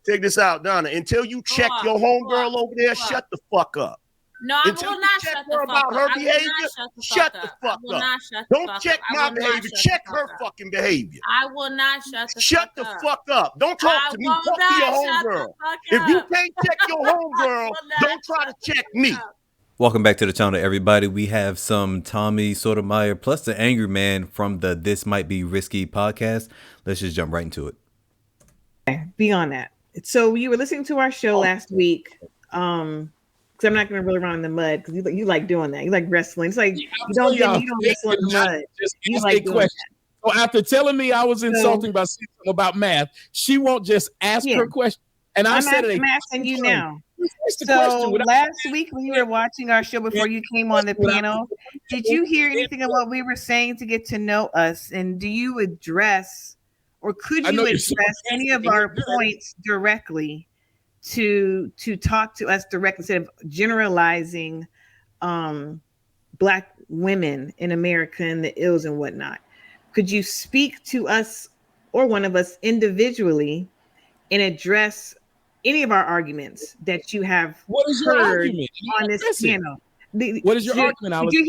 Check this out, Donna. Until you check your homegirl over there, shut the fuck up. No, I will not shut the fuck up. Her behavior, shut the fuck up. Don't check my behavior. Check her fucking behavior. I will not shut the fuck up. Don't talk to me. Talk to your homegirl. If you can't check your homegirl, don't try to check me. Welcome back to the channel, everybody. We have some Tommy Sotomayor plus the Angry Man from the This Might Be Risky podcast. Let's just jump right into it. Beyond that, so you were listening to our show last week. Because I'm not going to roll around in the mud because you like doing that. You like wrestling. It's like you don't wrestle in the mud. You like doing that. So after telling me I was insulting by saying something about math, she won't just ask her question. And I'm asking you now. So last week when you were watching our show before you came on the panel, did you hear anything of what we were saying to get to know us? And do you address or could you address any of our points directly to talk to us directly instead of generalizing Black women in America and the ills and whatnot? Could you speak to us or one of us individually and address any of our arguments that you have heard on this channel? What is your argument? Did you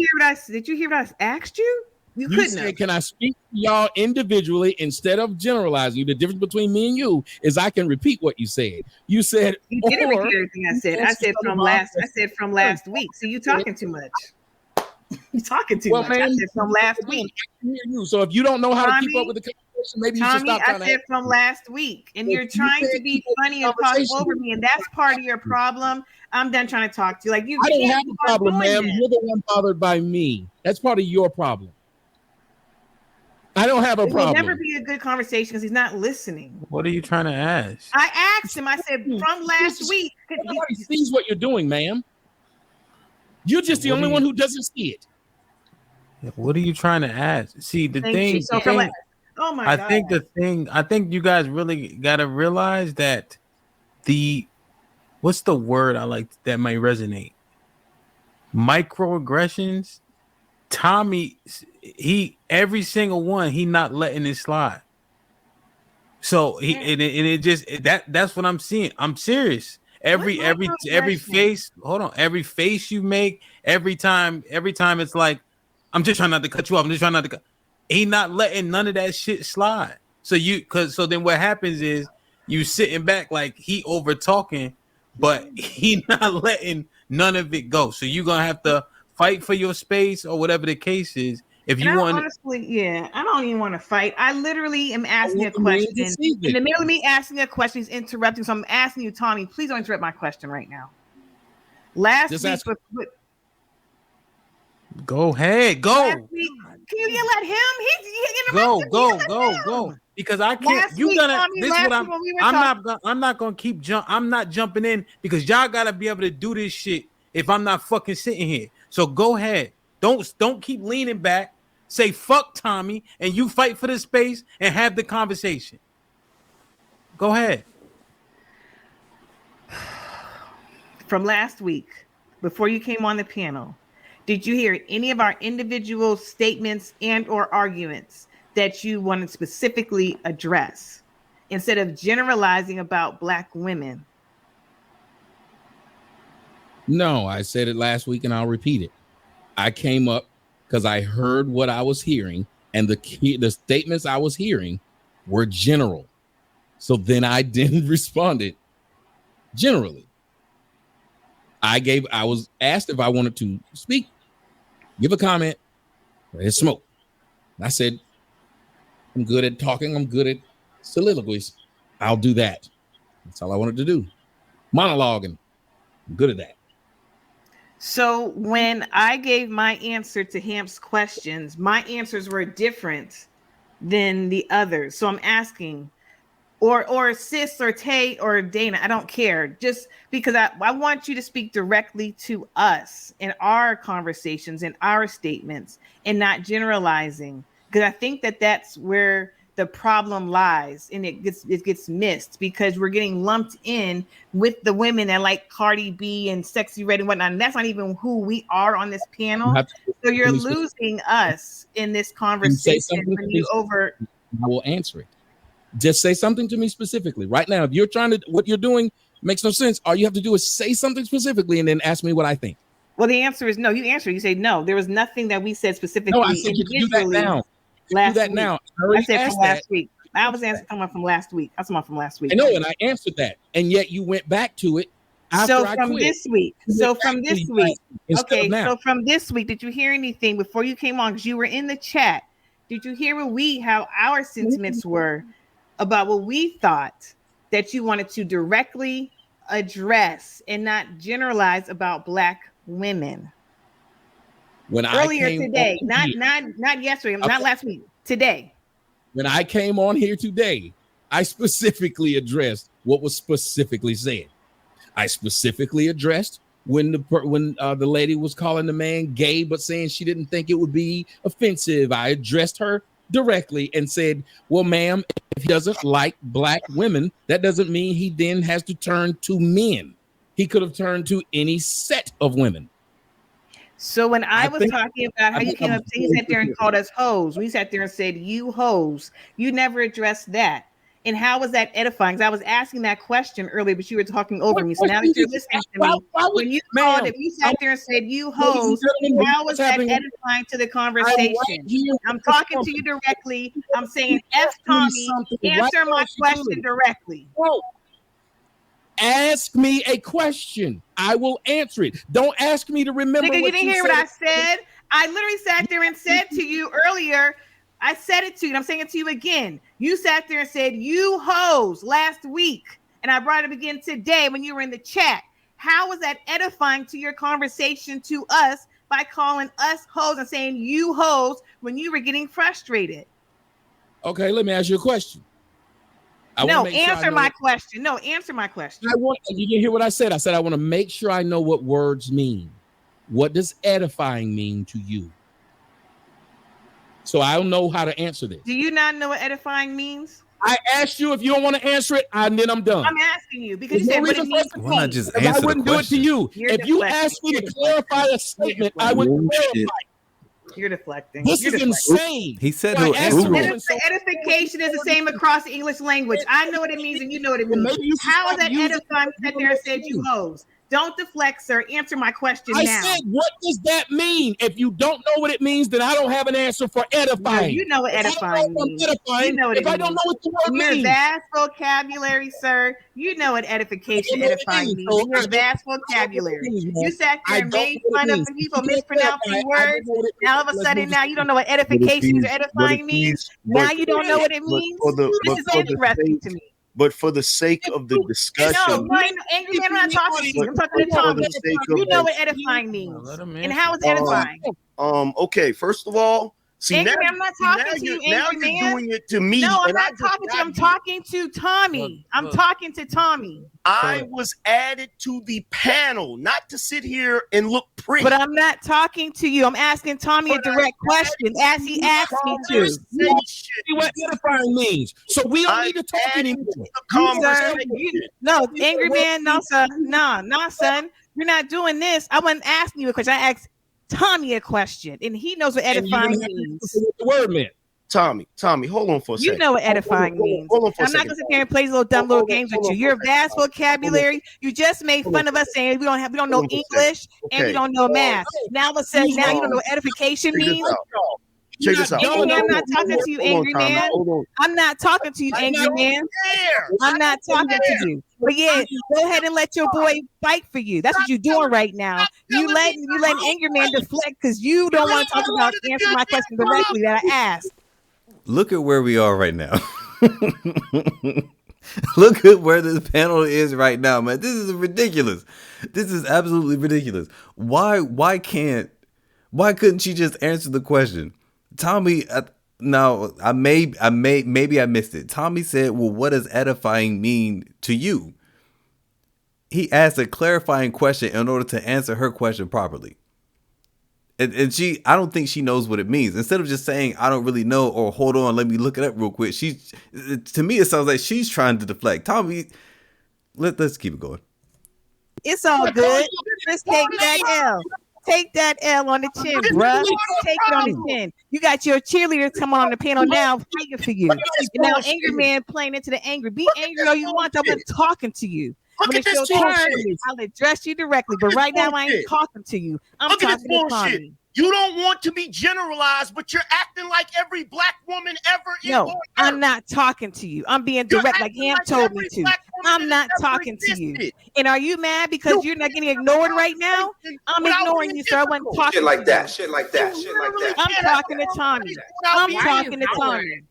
hear what I asked you? You couldn't said, can I speak to y'all individually instead of generalizing? The difference between me and you is I can repeat what you said. You said you didn't repeat everything I said. I said from last week. So you talking too much. You talking too much. Man, I said from last week. I can hear you. So if you don't know how to keep up with the conversation, maybe you should stop trying to. I said from last week, and you're trying to be funny and talk over me, and that's part of your problem. I'm done trying to talk to you. Like you. I don't have a problem, ma'am. You're the one bothered by me. That's part of your problem. I don't have a problem. It will never be a good conversation because he's not listening. What are you trying to ask? I asked him. I said from last week. Nobody sees what you're doing, ma'am. You're just the only one who doesn't see it. What are you trying to ask? See, the thing. Oh my God. I think you guys really gotta realize that what's the word I like that might resonate? Microaggressions. Tommy, every single one, he not letting it slide. So that's what I'm seeing. I'm serious. Every face, every face you make, every time it's like, I'm just trying not to cut you off. I'm just trying not to cut. He not letting none of that shit slide. So then what happens is you sitting back like he over talking, but he not letting none of it go. So you're gonna have to fight for your space or whatever the case is. If you want, honestly, I don't even want to fight. I literally am asking a question. In the middle of me asking a question, he's interrupting. So I'm asking you, Tommy, please don't interrupt my question right now. Last week, go ahead, go. Can you yell at him? Go. Because I can't. I'm not gonna keep I'm not jumping in because y'all gotta be able to do this shit if I'm not fucking sitting here. So go ahead. Don't keep leaning back. Say fuck Tommy and you fight for the space and have the conversation. Go ahead. From last week, before you came on the panel, did you hear any of our individual statements and or arguments that you want to specifically address instead of generalizing about Black women? No, I said it last week and I'll repeat it. I came up because I heard what I was hearing, and the statements I was hearing were general. So then I didn't respond generally. I was asked if I wanted to speak, give a comment, or hit smoke. And I said, I'm good at talking. I'm good at soliloquies. I'll do that. That's all I wanted to do. Monologuing. I'm good at that. So when I gave my answer to Hamp's questions, my answers were different than the others. So I'm asking, or Sis or Tay or Dana, I don't care. Just because I want you to speak directly to us in our conversations and our statements and not generalizing. Because I think that's where the problem lies, and it gets missed because we're getting lumped in with the women that like Cardi B and Sexy Red and whatnot, and that's not even who we are on this panel. So you're losing us in this conversation when you over. I will answer it. Just say something to me specifically right now. If you're trying to, what you're doing makes no sense. All you have to do is say something specifically and then ask me what I think. Well, the answer is no. You answer. You say no. There was nothing that we said specifically. No, I said you can do that now. Last do that week. now. I said from last week. I was answering from last week. That's from last week. I know, and I answered that, and yet you went back to it. So from this week. Okay. So from this week, did you hear anything before you came on? Because you were in the chat. Did you hear how our sentiments were about what we thought that you wanted to directly address and not generalize about Black women? Earlier today, not yesterday, not last week, today. When I came on here today, I specifically addressed what was specifically said. I specifically addressed when the lady was calling the man gay, but saying she didn't think it would be offensive. I addressed her directly and said, well, ma'am, if he doesn't like Black women, that doesn't mean he then has to turn to men. He could have turned to any set of women. So when I was talking about how you came up, he sat there and called us hoes. We sat there and said, you hoes. You never addressed that. And how was that edifying? Because I was asking that question earlier, but you were talking over me. So now that you're listening to me, when you called it, you sat there and said, you hoes, how was that edifying to the conversation? I'm talking to you directly. I'm saying, F Tommy, answer my question directly. Ask me a question. I will answer it. Don't ask me to remember. Nigga, you didn't hear what I said. I literally sat there and said to you earlier, I said it to you, and I'm saying it to you again. You sat there and said, you hoes, last week. And I brought it up again today when you were in the chat. How was that edifying to your conversation to us by calling us hoes and saying you hoes when you were getting frustrated? Okay, let me ask you a question. Answer my question. No, answer my question. You didn't hear what I said. I said I want to make sure I know what words mean. What does edifying mean to you? So I'll know how to answer this. Do you not know what edifying means? I asked you. If you don't want to answer it, and then I'm done. I'm asking you because you said what it means. Why not just answer I wouldn't do it to you. If you asked me to clarify a statement, I would clarify. You're deflecting. This is insane. He said edification is the same across the English language. I know what it means and you know what it means. How is that edifying? Sat there and said you hoes. Don't deflect, sir. Answer my question now. I said, what does that mean? If you don't know what it means, then I don't have an answer for edifying. No, you know what edifying means. You know what it means. I don't know what the word means. Your vast vocabulary, sir. You know what edification, edifying means. Your vast vocabulary. You sat there and made fun of people mispronouncing words. Now all of a sudden, now you don't know what edification or edifying means. Now you don't know what it means. This is interesting to me. But for the sake of the discussion, no, angry man, I'm not talking to you. I'm talking to Tommy. You know what edifying means, and how is edifying? Okay. First of all, angry man, I'm not talking to you, angry man. You're doing it to me. No, I'm not talking to you. I'm talking to Tommy. I'm talking to Tommy. I was added to the panel, not to sit here and look pretty. But I'm not talking to you. I'm asking Tommy a direct question, as he asked me to. See what edifying means. So we don't need to talk anymore. No, angry man, no, son. No, son. You're not doing this. I wasn't asking you a question. I asked Tommy a question, and he knows what edifying means. The word meant. Tommy, hold on for a second. You know what edifying means. I'm not going to sit there and play these little dumb little games with you. Your vast vocabulary. You just made fun of us saying we don't know English and we don't know math. Now all of a sudden, now you don't know what edification means. Check this out. I'm not talking to you, angry man. I'm not talking to you, angry man. I'm not talking to you. But yeah, go ahead and let your boy fight for you. That's what you're doing right now. You let angry man deflect because you don't want to talk about answer my question directly that I asked. Look at where we are right now. Look at where this panel is right now, man. This is ridiculous. This is absolutely ridiculous. Why couldn't she just answer the question? Tommy, maybe I missed it. Tommy said, well, what does edifying mean to you? He asked a clarifying question in order to answer her question properly. And I don't think she knows what it means. Instead of just saying, I don't really know, or hold on, let me look it up real quick. To me, it sounds like she's trying to deflect. Tommy, let's keep it going. It's all good. Just take that L. Take that L on the chin, bruh. Take it on the chin. You got your cheerleaders coming on the panel now fighting for you. And now Angry Man playing into the angry. Be angry all you want. I'm not talking to you. Look When at it's this your turn, bullshit. I'll address you directly. But right now, I ain't talking to you. I'm Look at talking this to bullshit. Tommy. You don't want to be generalized, but you're acting like every black woman ever is. No, I'm not talking to you. I'm being direct, like Ham told me to. I'm not talking to you. And are you mad because you're not getting ignored right now? I'm ignoring you, sir. I wasn't talking Shit like to that. you. Shit like that. Shit like that. I'm talking to Tommy. I'm talking to Tommy.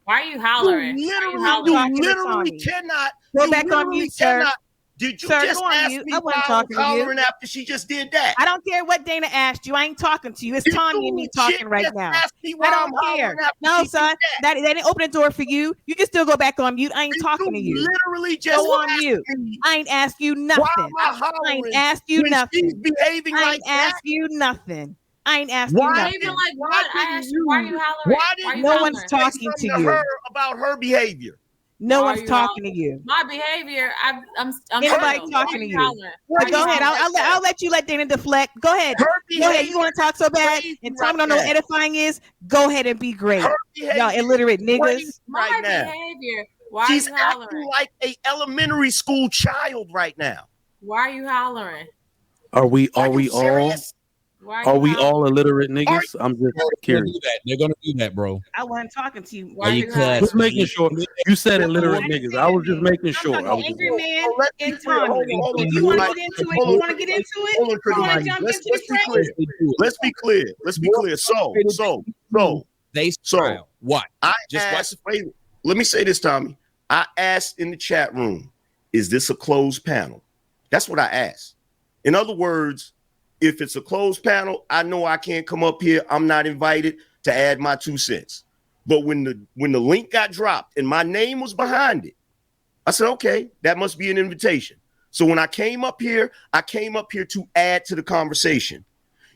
Why are you hollering? You Talking to literally Tommy. cannot. Go you back on literally mute, sir. cannot. Did you Sir, just go on ask mute. me I why wasn't I was talking to you. hollering after she just did that? I don't care what Dana asked you. I ain't talking to you. It's Tommy and me talking right now. I don't care. No, son. That they didn't open the door for you. You can still go back on mute. I ain't talking to you. Literally just Go on mute. I ain't ask you nothing. I ain't ask you She's nothing. behaving I like ain't that. ask you nothing. I ain't asked you Why nothing. Even like what? I asked you, why are you hollering? Why Why didn't you No hollering? one's talking to you. her about her behavior? No Why one's are you talking to you. My behavior, I'm Ain't nobody single. talking Why to are you. hollering? But Why go you ahead. hollering? I'll let you let Dana deflect. Go ahead. Her Go ahead. You want to talk so bad crazy and right Tommy don't know what now. edifying is? Go ahead and be great. Her behavior Y'all illiterate is niggas. crazy My right now. behavior. Why She's are you acting hollering? like a elementary school child right now. Why are you hollering? Are we Are all? you serious? Why Are you we hollering? all illiterate niggas? I'm just They're gonna curious. do that. They're gonna do that, bro. I wasn't talking to you. Why are you Because hollering? Just making sure. You said illiterate I didn't niggas. say I that was just name. making I'm sure. talking I was Angry just. Man So let's be and clear. Tommy. Hold on, If you want to Mike. get into it, Hold you on, want to get into it. Hold on, You Trigger want Mike. to jump Let's into the be train? clear. they do it. Let's be clear. Let's be clear. So They style. What? I Just watch. asked. Wait, let me say this, Tommy. I asked in the chat room, "Is this a closed panel?" That's what I asked. In other words, if it's a closed panel, I know I can't come up here. I'm not invited to add my 2 cents. But when the link got dropped and my name was behind it, I said, okay, that must be an invitation. So when I came up here to add to the conversation.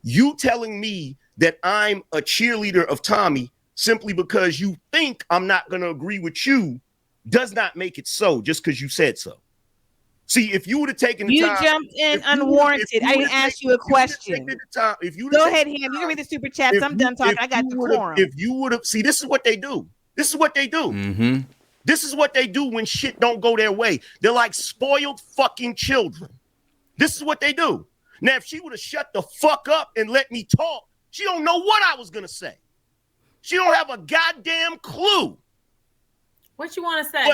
You telling me that I'm a cheerleader of Tommy simply because you think I'm not going to agree with you does not make it so just because you said so. See, if you would have taken the You time, jumped in unwarranted. I didn't ask you a question. Go ahead, Ham. You can read the super chats. I'm done talking. I got the quorum. If you would have, see, this is what they do. This is what they do. Mm-hmm. This is what they do when shit don't go their way. They're like spoiled fucking children. This is what they do. Now, if she would have shut the fuck up and let me talk, she don't know what I was gonna say. She don't have a goddamn clue. What you want to say?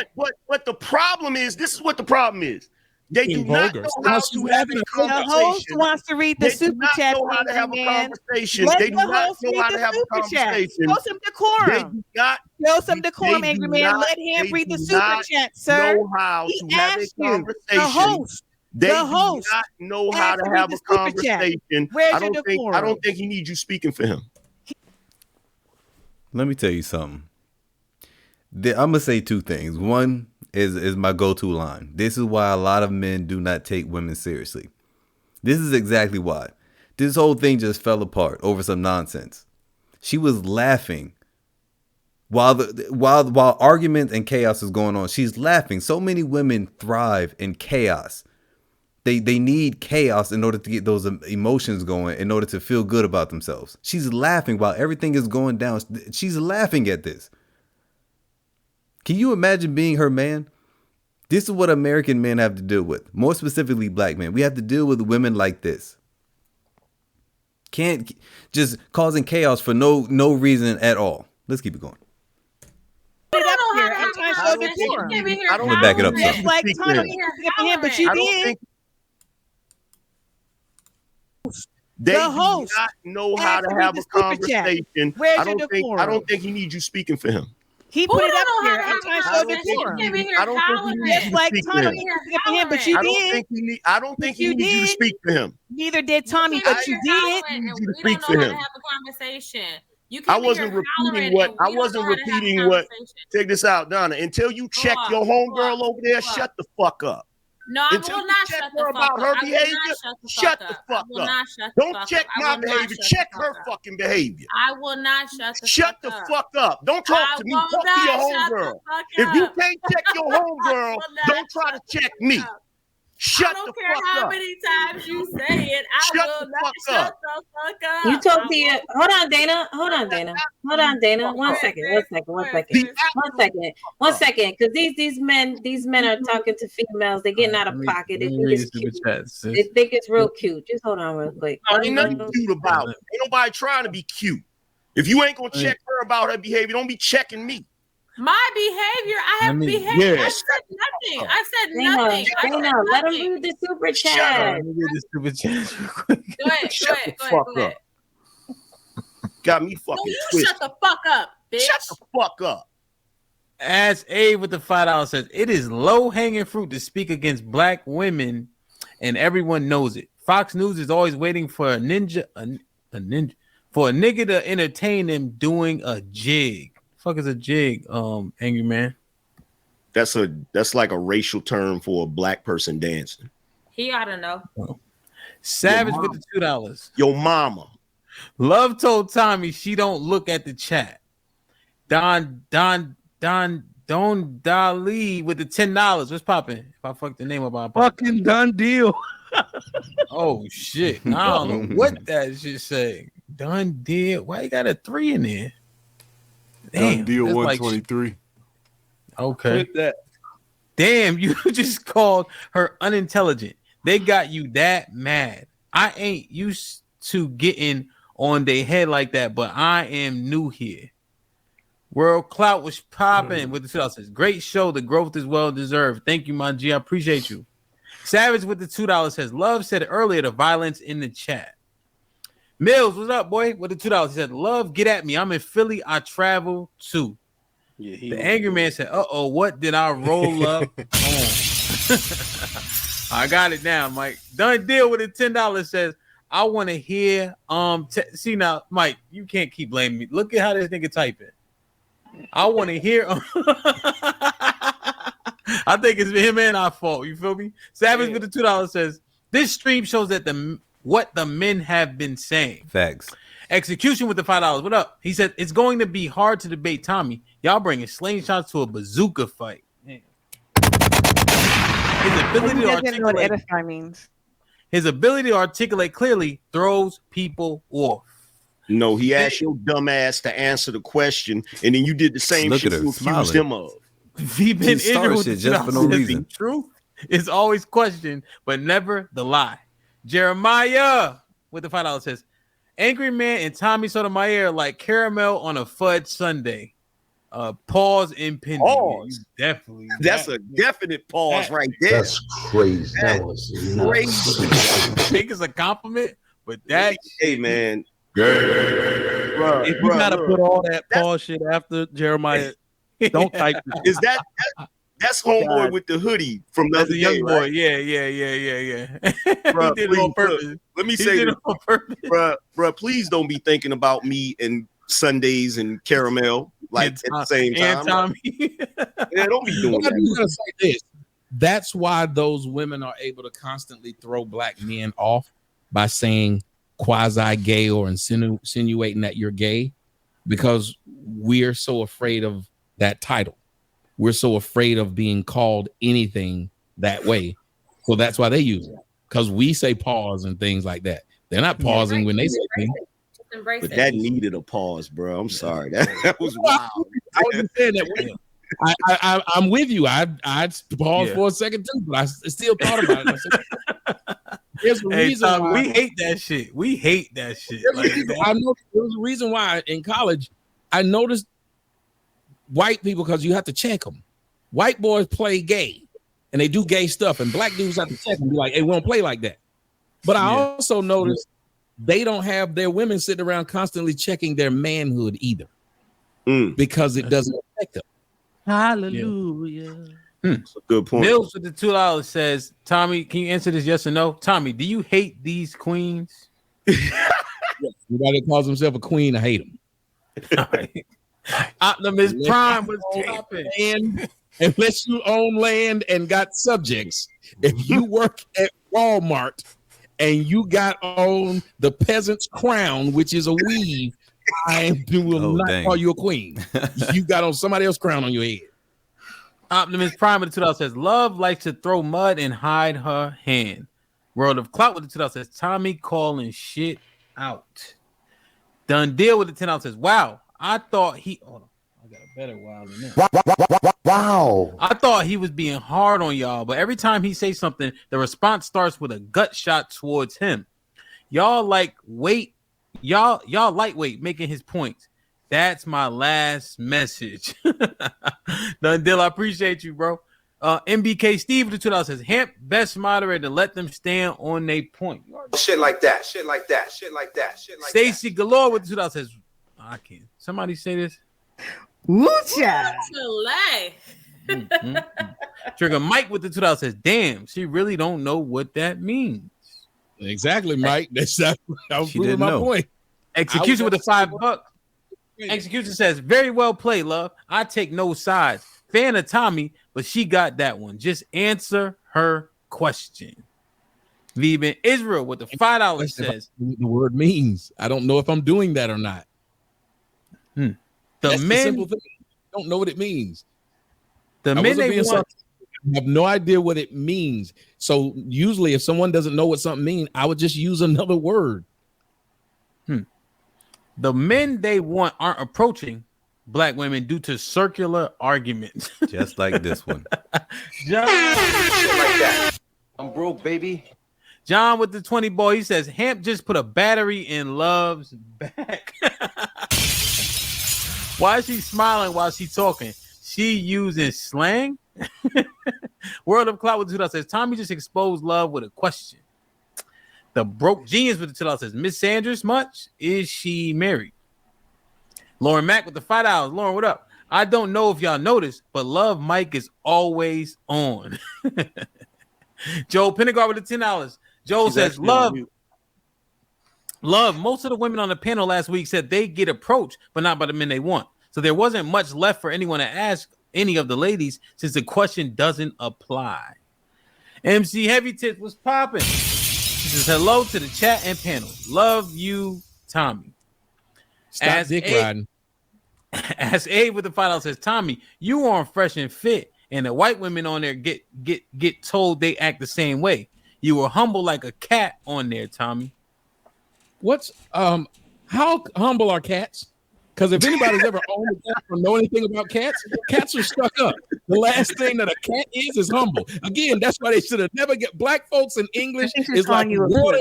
But the problem is, this is what the problem is. They do not know how to have a The conversation. host wants to read the They do super not chat. know how to have a Man. conversation. Let They the do not host know read how the to have a super chat. conversation. Show some They decorum. do not. Show some decorum, They Angry do Man. not- Let him they read the do super not chat, sir. Know how He to have a asked you. conversation. The host. They the do host not know how asked to to read have the a super chat. conversation. Where's I your don't decorum? think he needs you speaking for him. Let me tell you something. I'm gonna say 2 things. One is my go-to line. This is why a lot of men do not take women seriously. This is exactly why. This whole thing just fell apart over some nonsense. She was laughing while argument and chaos is going on. She's laughing. So many women thrive in chaos. They need chaos in order to get those emotions going, in order to feel good about themselves. She's laughing while everything is going down. She's laughing at this. Can you imagine being her man? This is what American men have to deal with. More specifically, black men. We have to deal with women like this. Can't just causing chaos for no reason at all. Let's keep it going. Put it up don't know here. how I'm to trying to have show a conversation. decorum. You came in here I don't Let me back it up, hollering. son. Just like Speak Tana there. was speaking for him, but you I don't did. think they The do host not know how asked to to read have the a super chat. conversation. Where's I your don't think he needs you speaking for him. He Who put it don't up know here. how I'm to trying to have show a conversation? decorum. You came in here I don't think he hollering. needs Just you to like speak for Tana him. was speaking for him, but you I don't did. think he You needs you to did. speak for him. Neither did Tommy, You came but in you here did. hollering, and You to we don't speak know for how to him. have a conversation. You I came in wasn't here repeating hollering, what and I we wasn't don't know how to have a repeating what. conversation. Check this out, Donna. Until you check up, your pull homegirl up, over there, pull up. shut the fuck up. No, I Until will you not check shut her the fuck about up. her I will behavior, not shut the shut fuck the up. fuck I will up. not shut the Don't fuck check up. I my will not behavior. shut Check the her fuck up. fucking behavior. I will not shut the Shut fuck the up. fuck up. Don't talk I to me. will Talk to your not shut homegirl. the fuck If you up. can't check your homegirl, will not don't try to shut the check fuck me. up. Shut I don't the care fuck how up. many times you say it. I Shut will the not fuck shut up. the fuck up. You told I Tia. won't. Hold on, Dana. Hold on, Dana. Hold on, Dana. One Go ahead, second. sis. One second. Go One ahead, second. sis. One second. One second. Because these men are talking to females. They're getting out of pocket. They Let me think read it's the super cute. chat, They sis. think it's real cute. Just hold on real quick. Ain't nothing cute about it. Ain't nobody trying to be cute. If you ain't gonna check her about her behavior, don't be checking me. My behavior, I have Let me- behavior. yeah. I said nothing. I said Dana, nothing. I said Dana, let him nothing. read the super Shut chat. Let me read the super chat real quick. Go ahead. Go Shut ahead. the Go ahead. fuck Go ahead. up. Got me No, fucking you twisted. shut the fuck up, bitch. Shut the fuck up. As A with the $5 says, it is low hanging fruit to speak against black women, and everyone knows it. Fox News is always waiting for a ninja for a nigga to entertain them doing a jig. Fuck is a jig, angry man? That's like a racial term for a black person dancing. He ought to know. Savage with the $2. Your mama. Love told Tommy she don't look at the chat. Don Dali with the $10. What's popping? If I fuck the name up, I'll pop. Fucking done deal. Oh shit! I don't know what that shit say. Done deal. Why you got a 3 in there? Done deal that's like- 123. okay. With that. Damn, you just called her unintelligent. They got you that mad. I ain't used to getting on their head like that, but I am new here. World Clout was popping with the $2. Great show. The growth is well deserved. Thank you, my G. I appreciate you. Savage with the $2 says, Love said earlier the violence in the chat. Mills, what's up, boy? With the $2. He said, Love, get at me. I'm in Philly. I travel too. Yeah, The angry man said, uh-oh, what did I roll up on? I got it now, Mike. Done deal with the $10 says, I want to hear see now, Mike, you can't keep blaming me. Look at how this nigga typing. I want to hear I think it's him and our fault. You feel me? Savage with the $2 says, this stream shows that what the men have been saying. Facts. Execution with the $5. What up? He said, it's going to be hard to debate Tommy. Y'all bringing slingshots to a bazooka fight. Man. His ability to Doesn't know what articulate edify means. his ability to articulate clearly throws people off. No, he asked your dumb ass to answer the question, and then you did the same Look shit at her, you accused smiling. him of. He been He started injured with shit the just for no $2. reason. The truth is always questioned, but never the lie. Jeremiah with the $5 says, Angry Man and Tommy Sotomayor are like caramel on a fudge sundae. Pause impending. Pause. Yeah, definitely. That's a definite pause right there. That's crazy. That is crazy. I think it's a compliment, but that Hey man, bruh, If you gotta put all that pause shit after Jeremiah, don't type it. is that's homeboy God. with the hoodie from the that's other a young day, boy. right? Yeah. Bruh, He did it on please, look, purpose. Let me He say did this, it on purpose. bruh, please don't be thinking about me and Sundays and caramel like And at the same and time. Tommy. Yeah, don't be doing I do that. gotta say this. That's why those women are able to constantly throw black men off by saying quasi-gay or insinuating that you're gay, because we're so afraid of that title. We're so afraid of being called anything that way. So that's why they use it. Because we say pause and things like that. They're not pausing when they say things. Embrace But it. that needed a pause, bro. I'm sorry. That was wild. I was just saying that. I'm with you. I'd pause Yeah. for a second too, but I still thought about it. I said, there's a Hey, reason Tommy, why. we hate that shit. We hate that shit. There's a Like, reason- I know there was a reason why in college I noticed white people, because you have to check them. White boys play gay and they do gay stuff, and black dudes have to check them, be like, hey, we don't play like that. But I also noticed they don't have their women sitting around constantly checking their manhood either, because it doesn't affect them. Hallelujah. That's a good point. Mills with the $2 says, Tommy, can you answer this yes or no? Tommy, do you hate these queens? Anybody that calls himself a queen, I hate him. Optimus Prime was popping. And unless you own land and got subjects, if you work at Walmart and you got on the peasant's crown, which is a weave, I will not dang. call you a queen. You got on somebody else's crown on your head. Optimus Prime with the 2000 says, love likes to throw mud and hide her hand. World of Clout with the 2000 says, Tommy calling shit out. Done deal with the 10 says, wow, I thought he. Hold on, I got a better wow than that. Wow. I thought he was being hard on y'all, but every time he says something, the response starts with a gut shot towards him. Y'all lightweight, making his points. That's my last message. Done deal. I appreciate you, bro. MBK Steve with the 2000 says, Hamp, best moderator, let them stand on their point. Shit like that. Stacy Galore with the 2000 says, I can't. Somebody say this. Woo-cha. Trigger Mike with the 2000 says, damn, she really don't know what that means. Exactly, Mike. That's I was proving my know. point. Execution with the $5. Execution says, very well played, love. I take no sides. Fan of Tommy, but she got that one. Just answer her question. Viven Israel with the $5 says, the word means. I don't know if I'm doing that or not. The That's men the simple thing. I don't know what it means. The men they want. I have no idea what it means. So usually, if someone doesn't know what something means, I would just use another word. The men they want aren't approaching black women due to circular arguments. Just like this one. John, I'm broke, baby. John with the 20 boy, he says, Hamp just put a battery in Love's back. Why is she smiling while she's talking? She using slang? World of Cloud with the 2000 says, Tommy just exposed Love with a question. The broke genius with the 2000 says, Miss Sanders much? Is she married? Lauren Mack with the $5. Lauren, what up? I don't know if y'all noticed, but Love Mike is always on. Joe Pentegard with the $10. Joe says, Love, most of the women on the panel last week said they get approached, but not by the men they want. So there wasn't much left for anyone to ask any of the ladies since the question doesn't apply. MC Heavy Tits was popping. She says, hello to the chat and panel. Love you, Tommy. Stop dick riding. As Abe with the $5 says, Tommy, you on Fresh and Fit, and the white women on there get told they act the same way. You were humble like a cat on there, Tommy. What's how humble are cats? Because if anybody's ever owned a cat or know anything about cats, cats are stuck up. The last thing that a cat is humble. Again, that's why they should have never get black folks in English is like water.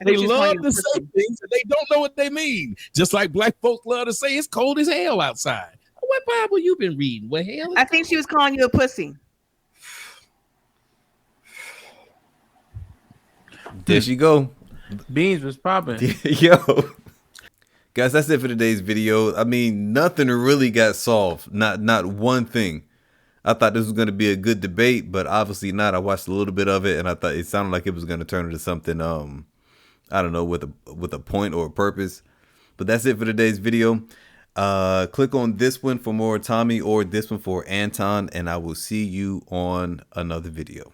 They love to say things and they don't know what they mean. Just like black folks love to say it's cold as hell outside. What Bible you been reading? What hell? I think she was calling you a pussy. There she go. Beans was popping. Yo. Guys, that's it for today's video. I mean, nothing really got solved. Not one thing. I thought this was going to be a good debate, but obviously not. I watched a little bit of it, and I thought it sounded like it was going to turn into something, I don't know, with a point or a purpose. But that's it for today's video. Click on this one for more Tommy or this one for Anton, and I will see you on another video.